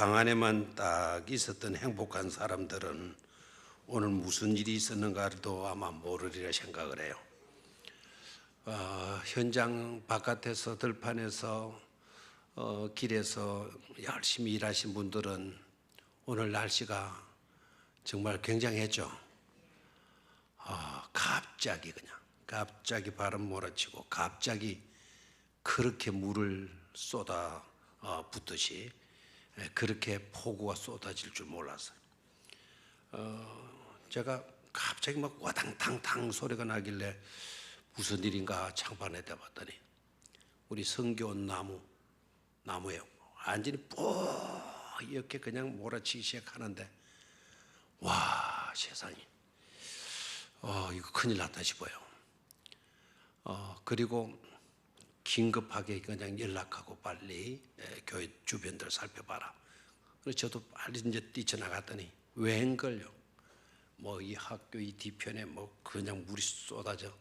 방 안에만 딱 있었던 행복한 사람들은 오늘 무슨 일이 있었는가도 아마 모르리라 생각을 해요. 현장 바깥에서 들판에서 길에서 열심히 일하신 분들은 오늘 날씨가 정말 굉장했죠. 갑자기 바람 몰아치고 갑자기 그렇게 물을 쏟아 붓듯이 그렇게 폭우가 쏟아질 줄 몰랐어요. 제가 갑자기 막 와당탕탕 소리가 나길래 무슨 일인가 창판에 대봤더니 우리 성교원 나무에 완전히 이렇게 그냥 몰아치기 시작하는데, 와, 세상에, 이거 큰일 났다 싶어요. 그리고 긴급하게 그냥 연락하고 빨리 교회 주변들 살펴봐라. 그래서 저도 빨리 이제 뛰쳐나갔더니 웬걸요, 뭐 이 학교 이 뒤편에 뭐 그냥 물이 쏟아져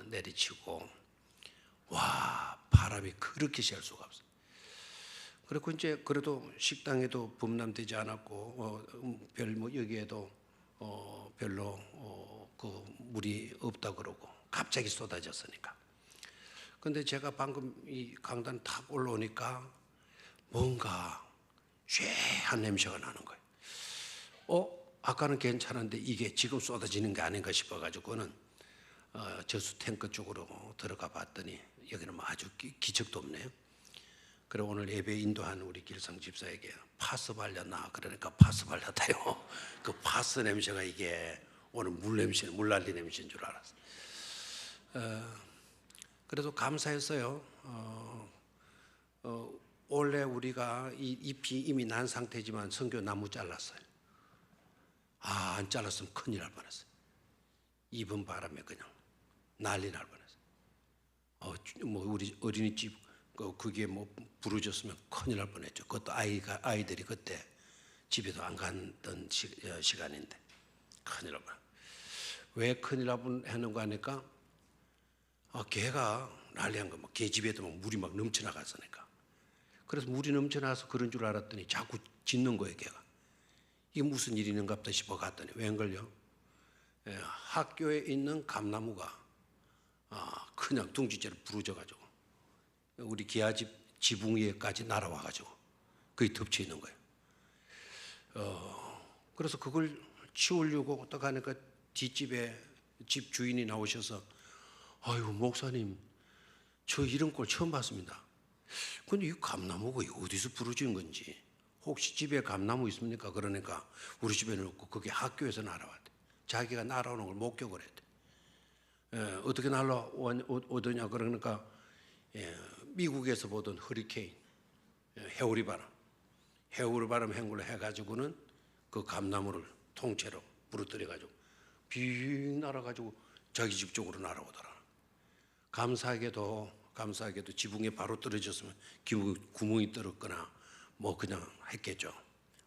내리치고, 와, 바람이 그렇게 셀 수가 없어요. 그리고 이제 그래도 식당에도 범람되지 않았고 뭐 여기에도 별로 그 물이 없다 그러고 갑자기 쏟아졌으니까. 근데 제가 방금 이 강단 탁 올라오니까 뭔가 쇠한 냄새가 나는 거예요. 아까는 괜찮은데 이게 지금 쏟아지는 게 아닌가 싶어가지고는 저수 탱크 쪽으로 들어가 봤더니 여기는 뭐 아주 기척도 없네요. 그래 오늘 예배 인도한 우리 길성 집사에게 파스 발렸나 그러니까 파스 발렸다요. 그 파스 냄새가 이게 오늘 물난리 냄새인 줄 알았어요. 그래도 감사했어요. 원래 우리가 이 잎이 이미 난 상태지만 성교 나무 잘랐어요. 안 잘랐으면 큰일 날 뻔했어요. 이번 바람에 그냥 난리 날 뻔했어요. 뭐 우리 어린이집 그게 뭐 부러졌으면 큰일 날 뻔했죠. 그것도 아이들이 그때 집에도 안 갔던 시간인데 큰일 날 뻔. 왜 큰일 날 뻔했는가 하니까 개가 난리한 거, 막 개 집에도 막 물이 막 넘쳐나갔으니까. 그래서 물이 넘쳐나서 그런 줄 알았더니 자꾸 짖는 거예요, 개가. 이게 무슨 일이 있는가 보다 싶어 갔더니 웬걸요? 학교에 있는 감나무가 그냥 둥지째로 부러져가지고 우리 기아집 지붕 위에까지 날아와가지고 거기 덮쳐 있는 거예요. 그래서 그걸 치우려고 딱 하니까 뒷집에 집 주인이 나오셔서, 아유 목사님, 저 이런 꼴 처음 봤습니다. 근데 이 감나무가 어디서 부러진 건지, 혹시 집에 감나무 있습니까? 그러니까 우리 집에는 없고 거기 학교에서 날아왔대. 자기가 날아오는 걸 목격을 했대. 어떻게 날아오더냐 그러니까 미국에서 보던 허리케인, 해오리바람 행구를 해가지고는 그 감나무를 통째로 부러뜨려가지고 빙 날아가지고 자기 집 쪽으로 날아오더라. 감사하게도 지붕에 바로 떨어졌으면 구멍이 뚫었거나 뭐 그냥 했겠죠.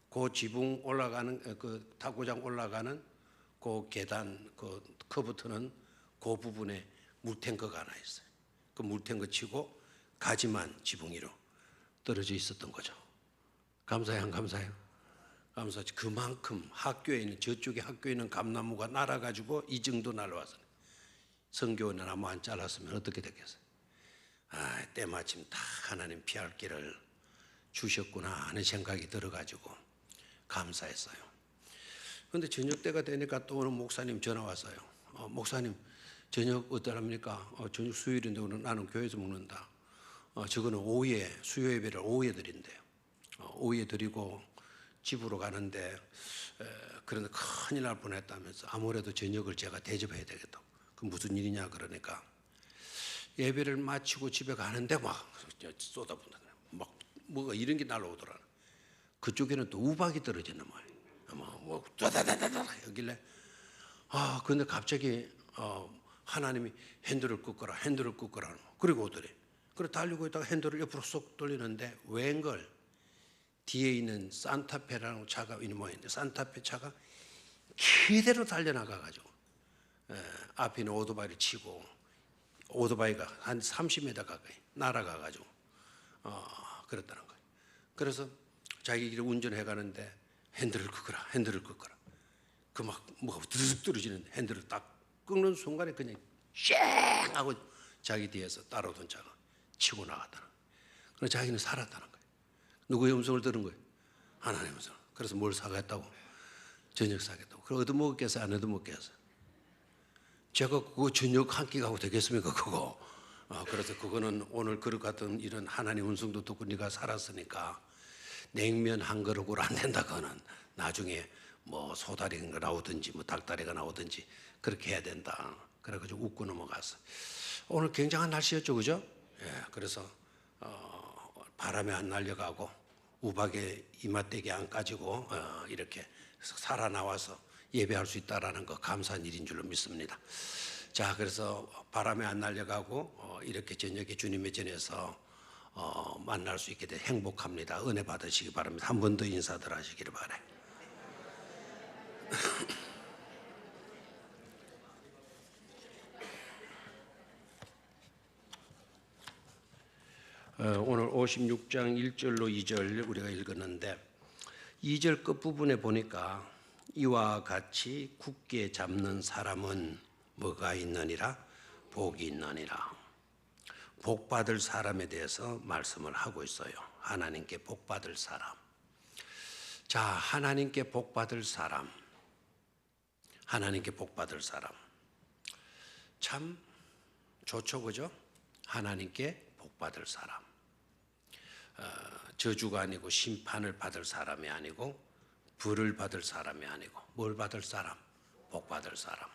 그 지붕 올라가는 그 타고장 올라가는 그 계단 그 커브트는 그 부분에 물탱크가 하나 있어요. 그 물탱크 치고 가지만 지붕 위로 떨어져 있었던 거죠. 감사해요, 안 감사해요? 감사하지. 그만큼 저쪽에 학교에 있는 감나무가 날아가지고 이 정도 날아와서 성교원 나무 안 잘랐으면 어떻게 됐겠어요? 때마침 다 하나님 피할 길을 주셨구나 하는 생각이 들어가지고 감사했어요. 그런데 저녁 때가 되니까 또 오늘 목사님 전화 왔어요. 목사님, 저녁 어떠합니까? 저녁 수요일인데 오늘 나는 교회에서 먹는다. 저거는 오후에 수요 예배를 오후에 드린대요. 오후에 드리고 집으로 가는데 그런데 큰일 날 뻔했다면서 아무래도 저녁을 제가 대접해야 되겠다. 그 무슨 일이냐 그러니까 예배를 마치고 집에 가는데 막 쏟아붓는 막 뭐가 이런 게 날아오더라. 그쪽에는 또 우박이 떨어지는 거예요. 뭐 따다다다다 여길래 근데 갑자기 하나님이 핸들을 끄거라 그리고 오더래. 그래 달리고 있다가 핸들을 옆으로 쏙 돌리는데 웬걸 뒤에 있는 산타페라는 차가 있는 모양인데 산타페 차가 그대로 달려나가가지고 앞에 있는 오토바이를 치고 오토바이가 한 30m 가까이 날아가가지고 그랬다는 거예요. 그래서 자기 길을 운전해 가는데 핸들을 끄거라, 핸들을 끄거라. 그 막 뭐가 드르륵 떨어지는데 핸들을 딱 끄는 순간에 그냥 쉥 하고 자기 뒤에서 따라오던 차가 치고 나갔다는 거예요. 그래서 자기는 살았다는 거예요. 누구의 음성을 들은 거예요? 하나님의 음성. 그래서 뭘 사겠다고? 저녁 사겠다고. 그럼 얻어먹겠어요? 안 얻어먹겠어요? 제가 그거 저녁 한 끼 가고 되겠습니까? 그거. 그래서 그거는 오늘 그릇 같은 이런 하나님 음성도 듣고 네가 살았으니까 냉면 한 그릇으로 안 된다. 그거는 나중에 뭐 소다리가 나오든지 뭐 닭다리가 나오든지 그렇게 해야 된다. 그래가지고 웃고 넘어갔어. 오늘 굉장한 날씨였죠, 그죠? 예, 그래서 바람에 안 날려가고 우박에 이맛대기 안 까지고 이렇게 살아나와서 예배할 수 있다라는 거 감사한 일인 줄로 믿습니다. 자, 그래서 바람에 안 날려가고 이렇게 저녁에 주님의 전에서 만날 수 있게 돼 행복합니다. 은혜 받으시기 바랍니다. 한 번 더 인사들 하시기를 바래. 오늘 56장 1절로 2절 우리가 읽었는데 2절 끝부분에 보니까 이와 같이 굳게 잡는 사람은 뭐가 있느니라? 복이 있느니라. 복 받을 사람에 대해서 말씀을 하고 있어요. 하나님께 복 받을 사람. 자, 하나님께 복 받을 사람. 하나님께 복 받을 사람. 참 좋죠, 그죠? 하나님께 복 받을 사람. 저주가 아니고 심판을 받을 사람이 아니고 벌을 받을 사람이 아니고 뭘 받을 사람? 복 받을 사람.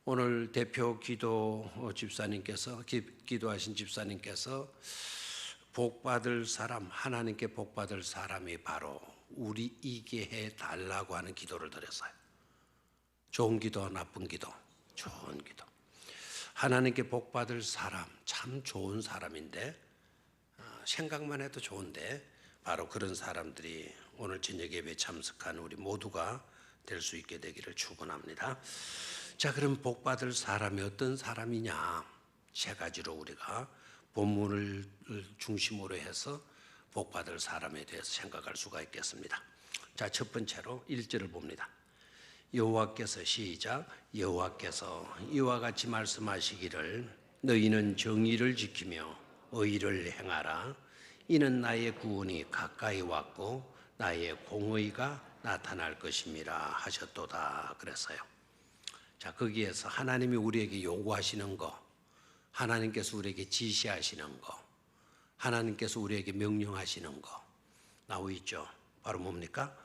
오늘 대표 기도 집사님께서 기도하신 집사님께서 복 받을 사람, 하나님께 복 받을 사람이 바로 우리이게 해 달라고 하는 기도를 드렸어요. 좋은 기도, 나쁜 기도, 좋은 기도. 하나님께 복 받을 사람, 참 좋은 사람인데 생각만 해도 좋은데 바로 그런 사람들이 오늘 저녁 예배에 참석한 우리 모두가 될 수 있게 되기를 축원합니다. 자, 그럼 복 받을 사람이 어떤 사람이냐? 세 가지로 우리가 본문을 중심으로 해서 복 받을 사람에 대해서 생각할 수가 있겠습니다. 자, 첫 번째로 1절을 봅니다. 여호와께서 시작. 여호와께서 이와 같이 말씀하시기를 너희는 정의를 지키며 의를 행하라. 이는 나의 구원이 가까이 왔고 나의 공의가 나타날 것임이라 하셨도다 그랬어요. 자, 거기에서 하나님이 우리에게 요구하시는 거, 하나님께서 우리에게 지시하시는 거, 하나님께서 우리에게 명령하시는 거 나와 있죠. 바로 뭡니까?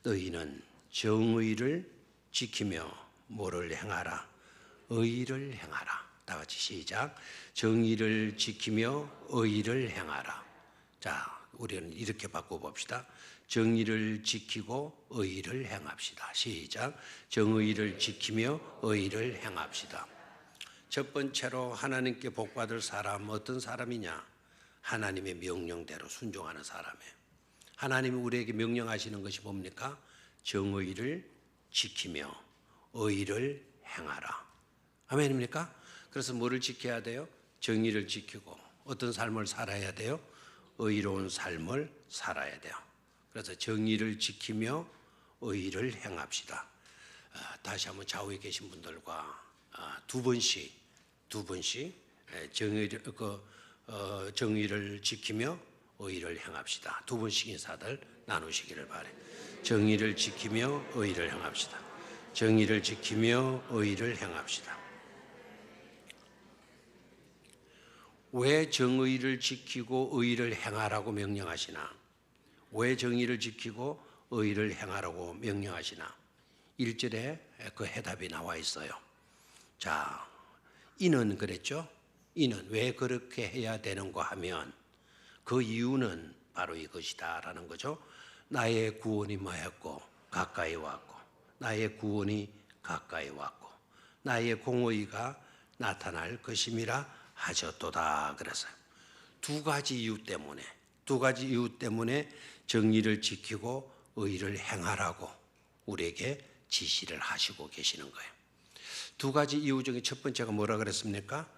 너희는 정의를 지키며 뭐를 행하라? 의를 행하라. 다 같이 시작. 정의를 지키며 의를 행하라. 자, 우리는 이렇게 바꿔봅시다. 정의를 지키고 의를 행합시다. 시작. 정의를 지키며 의를 행합시다. 첫 번째로 하나님께 복받을 사람 어떤 사람이냐? 하나님의 명령대로 순종하는 사람이에요. 하나님이 우리에게 명령하시는 것이 뭡니까? 정의를 지키며 의를 행하라. 아멘입니까? 그래서 뭐를 지켜야 돼요? 정의를 지키고 어떤 삶을 살아야 돼요? 의로운 삶을 살아야 돼요. 그래서 정의를 지키며 의를 행합시다. 다시 한번 좌우에 계신 분들과 두 번씩 정의를 지키며 의를 행합시다. 두 번씩 인사들 나누시기를 바래. 정의를 지키며 의를 행합시다. 정의를 지키며 의를 행합시다. 왜 정의를 지키고 의를 행하라고 명령하시나? 왜 정의를 지키고 의를 행하라고 명령하시나? 1절에 그 해답이 나와 있어요. 자, 이는 그랬죠? 이는 왜 그렇게 해야 되는가 하면 그 이유는 바로 이것이다 라는 거죠. 나의 구원이 뭐였고 가까이 왔고 나의 구원이 가까이 왔고 나의 공의가 나타날 것임이라 하셨도다 그랬어요. 두 가지 이유 때문에 정의를 지키고 의를 행하라고 우리에게 지시를 하시고 계시는 거예요. 두 가지 이유 중에 첫 번째가 뭐라 그랬습니까?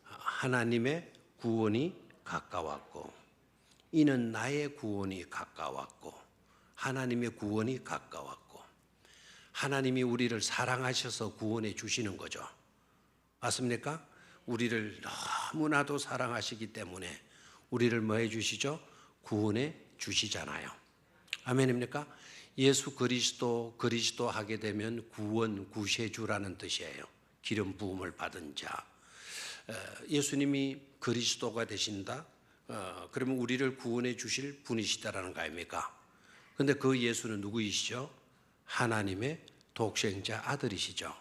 하나님의 구원이 가까웠고 이는 나의 구원이 가까웠고 하나님의 구원이 가까웠고 하나님이 우리를 사랑하셔서 구원해 주시는 거죠. 맞습니까? 우리를 너무나도 사랑하시기 때문에 우리를 뭐 해 주시죠? 구원해 주시잖아요. 아멘입니까? 예수 그리스도 하게 되면 구원, 구세주라는 뜻이에요. 기름 부음을 받은 자. 예수님이 그리스도가 되신다. 그러면 우리를 구원해 주실 분이시다라는 거 아닙니까? 그런데 그 예수는 누구이시죠? 하나님의 독생자 아들이시죠.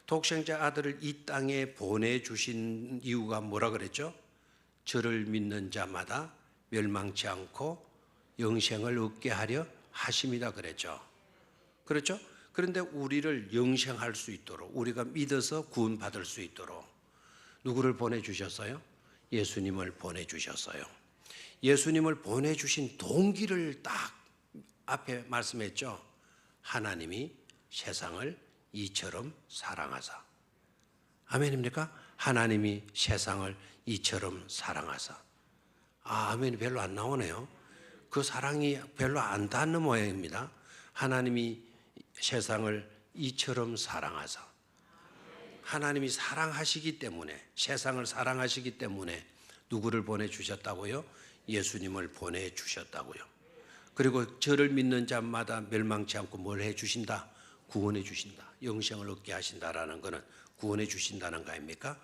독생자 아들을 이 땅에 보내주신 이유가 뭐라 그랬죠? 저를 믿는 자마다 멸망치 않고 영생을 얻게 하려 하심이다 그랬죠. 그렇죠? 그런데 우리를 영생할 수 있도록 우리가 믿어서 구원받을 수 있도록 누구를 보내주셨어요? 예수님을 보내주셨어요. 예수님을 보내주신 동기를 딱 앞에 말씀했죠. 하나님이 세상을 이처럼 사랑하사. 아멘입니까? 하나님이 세상을 이처럼 사랑하사. 아멘이 별로 안 나오네요. 그 사랑이 별로 안 닿는 모양입니다. 하나님이 세상을 이처럼 사랑하사. 하나님이 사랑하시기 때문에, 세상을 사랑하시기 때문에 누구를 보내주셨다고요? 예수님을 보내주셨다고요. 그리고 저를 믿는 자마다 멸망치 않고 뭘 해주신다? 구원해 주신다. 영생을 얻게 하신다라는 것은 구원해 주신다는 거 아닙니까?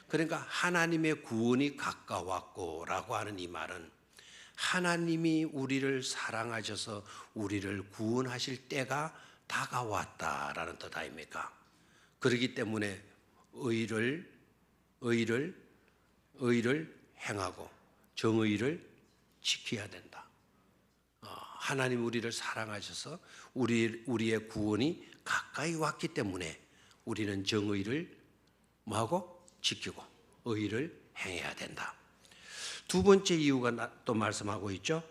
그러니까 하나님의 구원이 가까웠고 라고 하는 이 말은 하나님이 우리를 사랑하셔서 우리를 구원하실 때가 다가왔다라는 뜻 아닙니까? 그렇기 때문에 의를 행하고 정의를 지켜야 된다. 하나님 우리를 사랑하셔서 우리의 구원이 가까이 왔기 때문에 우리는 정의를 뭐하고? 지키고 의를 행해야 된다. 두 번째 이유가 또 말씀하고 있죠.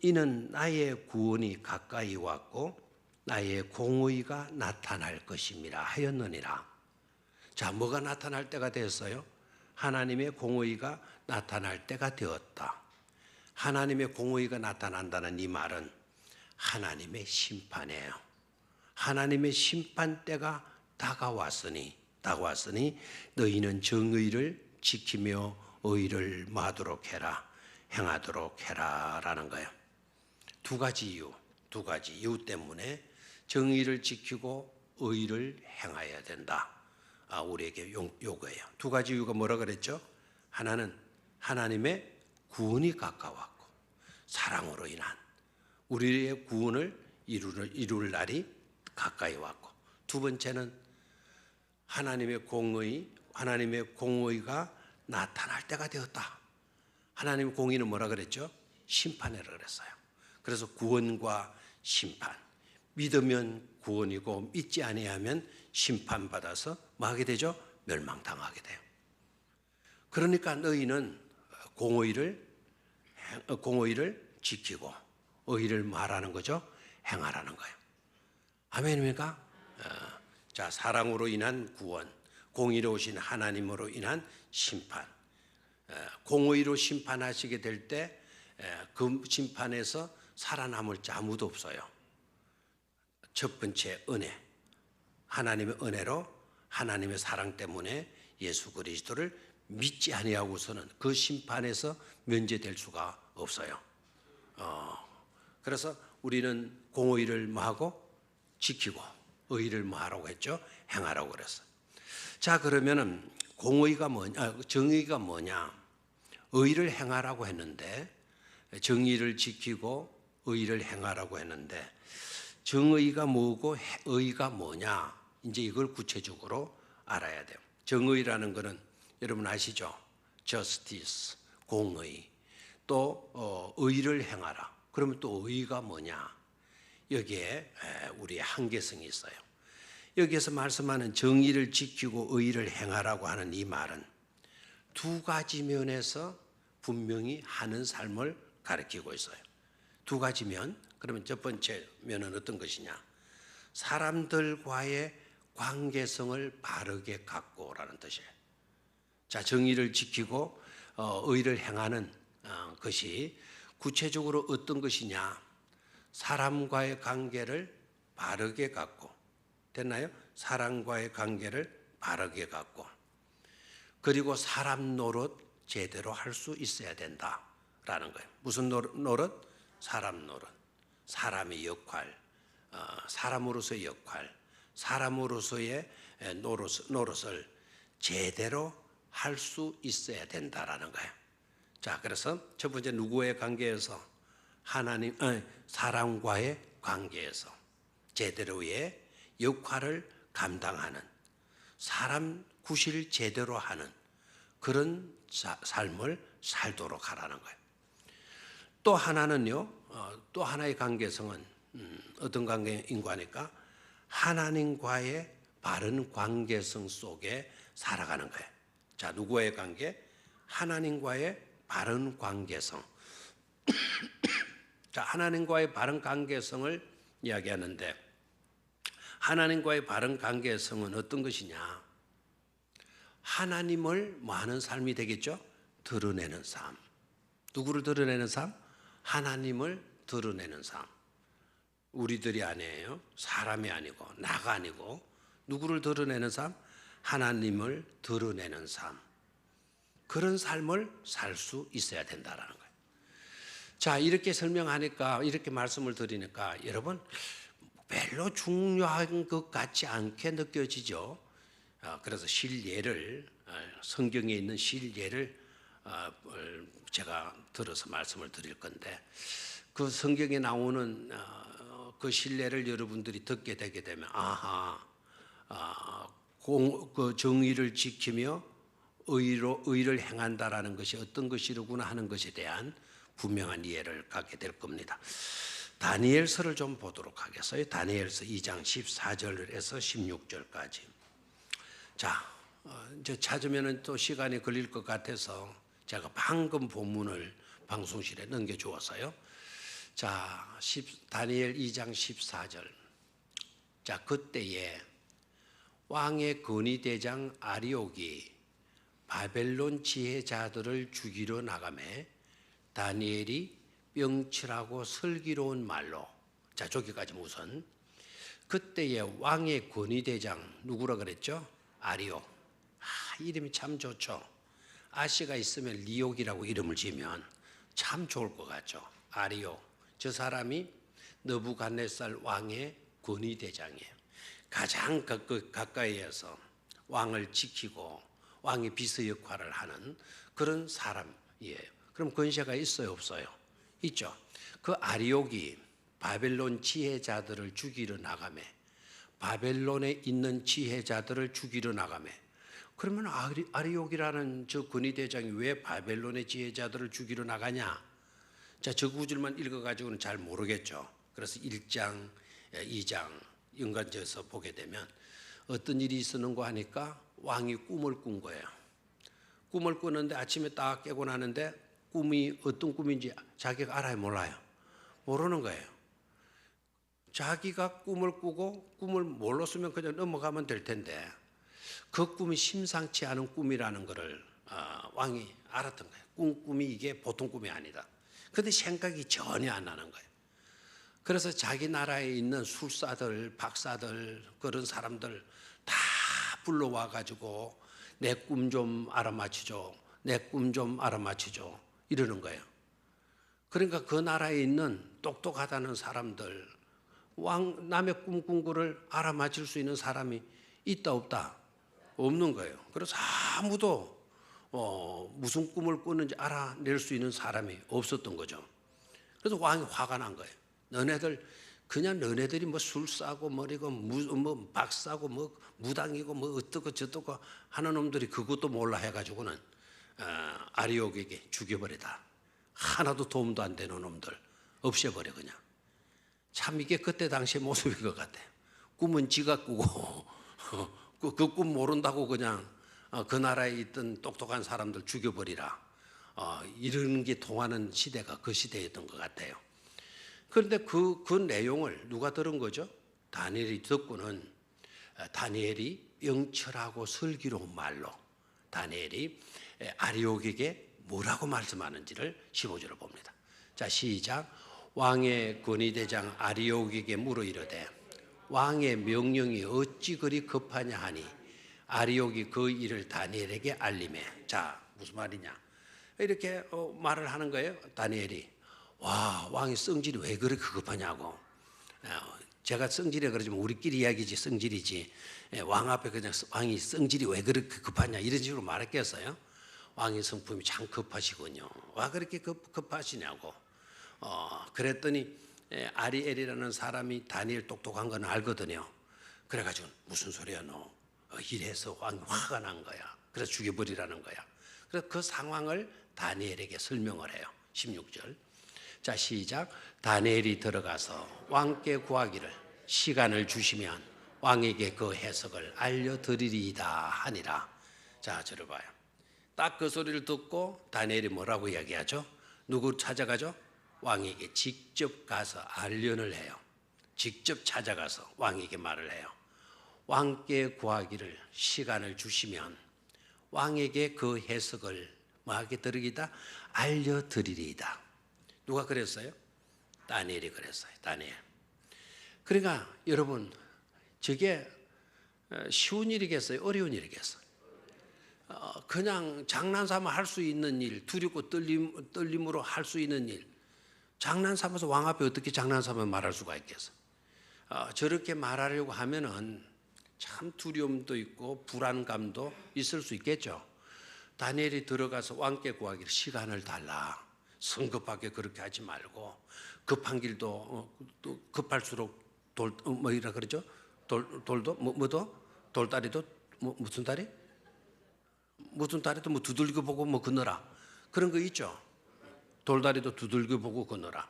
이는 나의 구원이 가까이 왔고 나의 공의가 나타날 것임이라 하였느니라. 자, 뭐가 나타날 때가 되었어요? 하나님의 공의가 나타날 때가 되었다. 하나님의 공의가 나타난다는 이 말은 하나님의 심판이에요. 하나님의 심판 때가 다가왔으니 너희는 정의를 지키며 의를 마도록 해라, 행하도록 해라 라는 거예요. 두 가지 이유 때문에 정의를 지키고 의를 행해야 된다. 우리에게 요구해요. 두 가지 이유가 뭐라 그랬죠? 하나는 하나님의 구원이 가까웠고 사랑으로 인한 우리의 구원을 이룰 날이 가까이 왔고, 두 번째는 하나님의 공의가 나타날 때가 되었다. 하나님의 공의는 뭐라 그랬죠? 심판이라 그랬어요. 그래서 구원과 심판, 믿으면 구원이고 믿지 아니하면 심판받아서 뭐 하게 되죠? 멸망당하게 돼요. 그러니까 너희는 공의를 지키고 의를 말하는 거죠. 행하라는 거예요. 아멘입니까? 자, 사랑으로 인한 구원, 공의로우신 하나님으로 인한 심판. 공의로 심판하시게 될 때 그 심판에서 살아남을 자 아무도 없어요. 첫 번째 은혜, 하나님의 은혜로 하나님의 사랑 때문에 예수 그리스도를 믿지 아니하고서는 그 심판에서 면제될 수가 없어요. 그래서 우리는 공의를 뭐하고 지키고 의를 뭐하라고 했죠? 행하라고 그랬어요. 자, 그러면은 정의가 뭐냐? 의를 행하라고 했는데, 정의를 지키고 의를 행하라고 했는데, 정의가 뭐고 의가 뭐냐? 이제 이걸 구체적으로 알아야 돼요. 정의라는 것은 여러분 아시죠? justice, 공의. 또 의를 행하라. 그러면 또 의가 뭐냐? 여기에 우리의 한계성이 있어요. 여기에서 말씀하는 정의를 지키고 의를 행하라고 하는 이 말은 두 가지 면에서 분명히 하는 삶을 가리키고 있어요. 두 가지 면. 그러면 첫 번째 면은 어떤 것이냐? 사람들과의 관계성을 바르게 갖고라는 뜻이에요. 자, 정의를 지키고 의를 행하는 것이 구체적으로 어떤 것이냐? 사람과의 관계를 바르게 갖고, 됐나요? 사람과의 관계를 바르게 갖고, 그리고 사람 노릇 제대로 할 수 있어야 된다라는 거예요. 무슨 노릇? 사람 노릇. 사람의 역할, 사람으로서의 역할, 사람으로서의 노릇을 제대로 할 수 있어야 된다라는 거예요. 자, 그래서 첫 번째 누구의 관계에서? 사람과의 관계에서 제대로의 역할을 감당하는, 사람 구실 제대로 하는 그런 삶을 살도록 하라는 거예요. 또 하나는요, 또 하나의 관계성은 어떤 관계인 거니까 하나님과의 바른 관계성 속에 살아가는 거예요. 자, 누구와의 관계? 하나님과의 바른 관계성. 자, 하나님과의 바른 관계성을 이야기하는데, 하나님과의 바른 관계성은 어떤 것이냐? 하나님을 뭐 하는 삶이 되겠죠? 드러내는 삶. 누구를 드러내는 삶? 하나님을 드러내는 삶. 우리들이 아니에요. 사람이 아니고 나가 아니고 누구를 드러내는 삶? 하나님을 드러내는 삶. 그런 삶을 살 수 있어야 된다라는 거예요. 자, 이렇게 설명하니까, 이렇게 말씀을 드리니까 여러분 별로 중요한 것 같지 않게 느껴지죠. 그래서 실예를, 성경에 있는 실예를 제가 들어서 말씀을 드릴 건데, 그 성경에 나오는 그 실례를 여러분들이 듣게 되게 되면 그 정의를 지키며 의를 행한다라는 것이 어떤 것이로구나 하는 것에 대한 분명한 이해를 갖게 될 겁니다. 다니엘서를 좀 보도록 하겠어요. 다니엘서 2장 14절에서 16절까지. 자, 이제 찾으면 또 시간이 걸릴 것 같아서 제가 방금 본문을 방송실에 넘겨주었어요. 자, 다니엘 2장 14절. 자, 그때에 왕의 건의대장 아리옥이 바벨론 지혜자들을 죽이러 나가매 다니엘이 명철하고 슬기로운 말로, 자, 저기까지 우선. 그때에 왕의 건의대장 누구라 그랬죠? 아리옥. 이름이 참 좋죠. 아씨가 있으면 리옥이라고 이름을 지으면 참 좋을 것 같죠. 아리옥. 저 사람이 느부갓네살 왕의 건의대장이에요. 가장 가까이에서 왕을 지키고 왕의 비서 역할을 하는 그런 사람이에요. 그럼 권세가 있어요, 없어요? 있죠. 그 아리옥이 바벨론 지혜자들을 죽이러 나가매, 바벨론에 있는 지혜자들을 죽이러 나가매. 그러면 아리옥이라는 저 건의대장이 왜 바벨론의 지혜자들을 죽이러 나가냐? 자, 저 구절만 읽어가지고는 잘 모르겠죠. 그래서 1장, 2장 연관지어서 보게 되면 어떤 일이 있었는가 하니까 왕이 꿈을 꾼 거예요. 꿈을 꾸는데 아침에 딱 깨고 나는데 꿈이 어떤 꿈인지 자기가 알아요, 몰라요? 모르는 거예요. 자기가 꿈을 꾸고 꿈을 몰랐으면 그냥 넘어가면 될 텐데 그 꿈이 심상치 않은 꿈이라는 것을 왕이 알았던 거예요. 꿈이 이게 보통 꿈이 아니다. 그런데 생각이 전혀 안 나는 거예요. 그래서 자기 나라에 있는 술사들, 박사들, 그런 사람들 다 불러와 가지고 내 꿈 좀 알아맞히죠. 내 꿈 좀 알아맞히죠. 이러는 거예요. 그러니까 그 나라에 있는 똑똑하다는 사람들, 남의 꿈 꾼 거를 알아맞힐 수 있는 사람이 있다 없다? 없는 거예요. 그래서 아무도 무슨 꿈을 꾸는지 알아낼 수 있는 사람이 없었던 거죠. 그래서 왕이 화가 난 거예요. 너네들이 뭐 술사고 뭐리고 뭐 박사고 뭐 무당이고 뭐 어떻고 저떻고 하는 놈들이 그것도 몰라 해가지고는 아리옥에게 죽여버리다. 하나도 도움도 안 되는 놈들 없애버려 그냥. 참 이게 그때 당시의 모습인 것 같아요. 꿈은 지가 꾸고 그 꿈 모른다고 그냥 그 나라에 있던 똑똑한 사람들 죽여버리라. 이런 게 통하는 시대가 그 시대였던 것 같아요. 그런데 그 내용을 누가 들은 거죠? 다니엘이 듣고는 다니엘이 명철하고 슬기로운 말로 다니엘이 아리옥에게 뭐라고 말씀하는지를 15절을 봅니다. 자, 시작. 왕의 권위대장 아리옥에게 물어 이르되 왕의 명령이 어찌 그리 급하냐 하니 아리옥이 그 일을 다니엘에게 알림해. 자, 무슨 말이냐? 이렇게 말을 하는 거예요. 다니엘이. 와, 왕의 성질이 왜 그렇게 급하냐고. 제가 성질이 그러지만 우리끼리 이야기지 성질이지. 왕 앞에 그냥 왕이 성질이 왜 그렇게 급하냐 이런 식으로 말했겠어요. 왕의 성품이 참 급하시군요. 와 그렇게 급하시냐고. 그랬더니 아리엘이라는 사람이 다니엘 똑똑한 건 알거든요. 그래가지고 무슨 소리야 너. 이래서 왕이 화가 난 거야. 그래서 죽여버리라는 거야. 그래서 그 상황을 다니엘에게 설명을 해요. 16절. 자, 시작. 다니엘이 들어가서 왕께 구하기를 시간을 주시면 왕에게 그 해석을 알려드리리이다 하니라. 자, 저를 봐요. 딱 그 소리를 듣고 다니엘이 뭐라고 이야기하죠? 누구 찾아가죠? 왕에게 직접 가서 알련을 해요. 직접 찾아가서 왕에게 말을 해요. 왕께 구하기를 시간을 주시면 왕에게 그 해석을 뭐하게 드리리이다? 알려드리리이다. 누가 그랬어요? 다니엘이 그랬어요. 다니엘. 그러니까 여러분 저게 쉬운 일이겠어요? 어려운 일이겠어요? 그냥 장난삼아 할 수 있는 일, 두렵고 떨림으로 할 수 있는 일, 장난삼아서 왕 앞에 어떻게 장난삼아 말할 수가 있겠어요? 저렇게 말하려고 하면은 참 두려움도 있고 불안감도 있을 수 있겠죠. 다니엘이 들어가서 왕께 구하기를 시간을 달라. 성급하게 그렇게 하지 말고 급한 길도 또 급할수록 뭐이라 그러죠? 돌도 뭐도 돌다리도 무슨 다리? 무슨 다리도 뭐 두들겨 보고 뭐 건너라 그런 거 있죠. 돌다리도 두들겨 보고 건너라.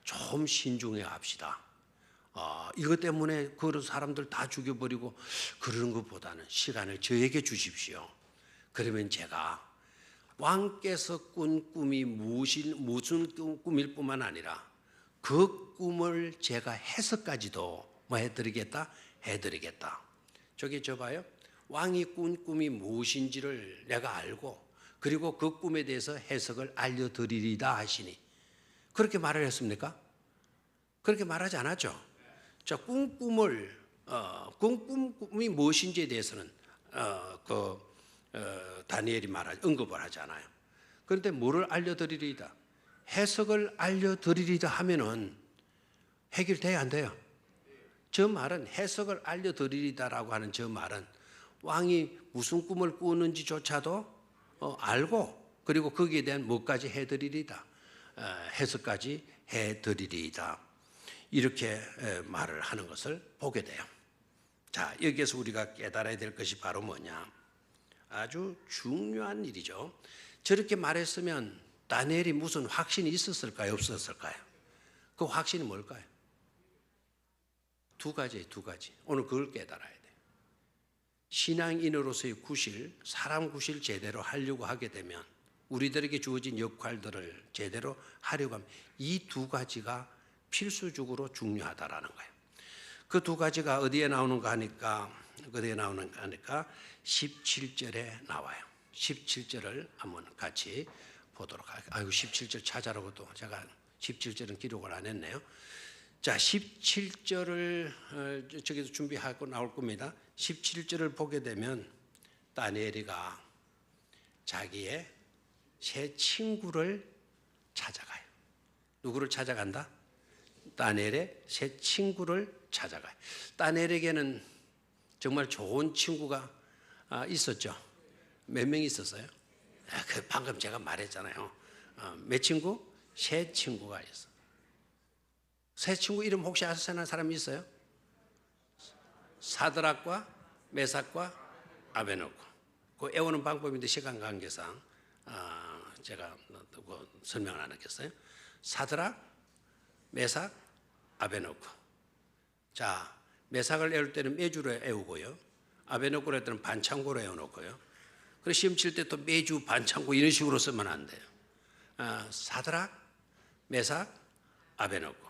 좀 신중해 합시다. 이것 때문에 그런 사람들 다 죽여버리고 그러는 것보다는 시간을 저에게 주십시오. 그러면 제가 왕께서 꾼 꿈이 무슨 꿈일 뿐만 아니라 그 꿈을 제가 해석까지도 뭐 해드리겠다? 해드리겠다. 저기 저 봐요. 왕이 꾼 꿈이 무엇인지를 내가 알고 그리고 그 꿈에 대해서 해석을 알려드리리다 하시니 그렇게 말을 했습니까? 그렇게 말하지 않았죠. 자, 꿈이 무엇인지에 대해서는 다니엘이 언급을 하지 않아요. 그런데 뭐를 알려드리리다? 해석을 알려드리리다 하면은 해결돼야 안 돼요. 저 말은 해석을 알려드리리다라고 하는 저 말은 왕이 무슨 꿈을 꾸는지조차도 알고 그리고 거기에 대한 뭐까지 해드리리다. 해석까지 해드리리다. 이렇게 말을 하는 것을 보게 돼요. 자, 여기에서 우리가 깨달아야 될 것이 바로 뭐냐? 아주 중요한 일이죠. 저렇게 말했으면 다니엘이 무슨 확신이 있었을까요? 없었을까요? 그 확신이 뭘까요? 두 가지. 오늘 그걸 깨달아야 돼요. 신앙인으로서의 구실, 사람 구실 제대로 하려고 하게 되면 우리들에게 주어진 역할들을 제대로 하려고 하면 이 두 가지가 필수적으로 중요하다라는 거예요. 그 두 가지가 어디에 나오는가 하니까 17절에 나와요. 17절을 한번 같이 보도록 할게요. 아이고 17절 찾아라고 또 제가 17절은 기록을 안 했네요. 자, 17절을 저기서 준비하고 나올 겁니다. 17절을 보게 되면 다니엘이가 자기의 새 친구를 찾아가요. 누구를 찾아간다? 다니엘의 새 친구를 찾아가요. 다니엘에게는 정말 좋은 친구가 있었죠. 몇 명 있었어요? 방금 제가 말했잖아요. 몇 친구? 새 친구가 있어. 새 친구 이름 혹시 아시는 사람이 있어요? 사드락과 메삭과 아베노고. 그 외우는 방법인데 시간 관계상 제가 설명을 안 하겠어요. 사드락, 메삭, 아베노고. 자, 메삭을 외울 때는 매주로 외우고요. 아베노고를 할 때는 반창고로 외워놓고요. 그리고 시험 칠 때 또 매주 반창고 이런 식으로 쓰면 안 돼요. 사드락, 메삭, 아베노고.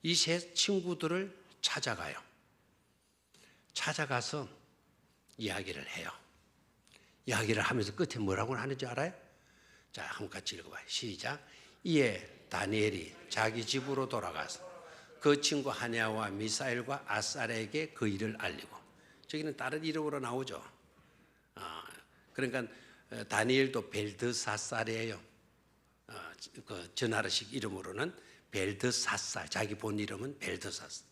이 세 친구들을 찾아가요. 찾아가서 이야기를 해요. 이야기를 하면서 끝에 뭐라고 하는지 알아요? 자, 한번 같이 읽어봐요. 시작. 이에 다니엘이 자기 집으로 돌아가서 그 친구 하냐와 미사엘과 아살에게 그 일을 알리고, 저기는 다른 이름으로 나오죠. 그러니까 다니엘도 벨드사살이에요. 그 전하르식 이름으로는 벨드사살, 자기 본 이름은 벨드사살.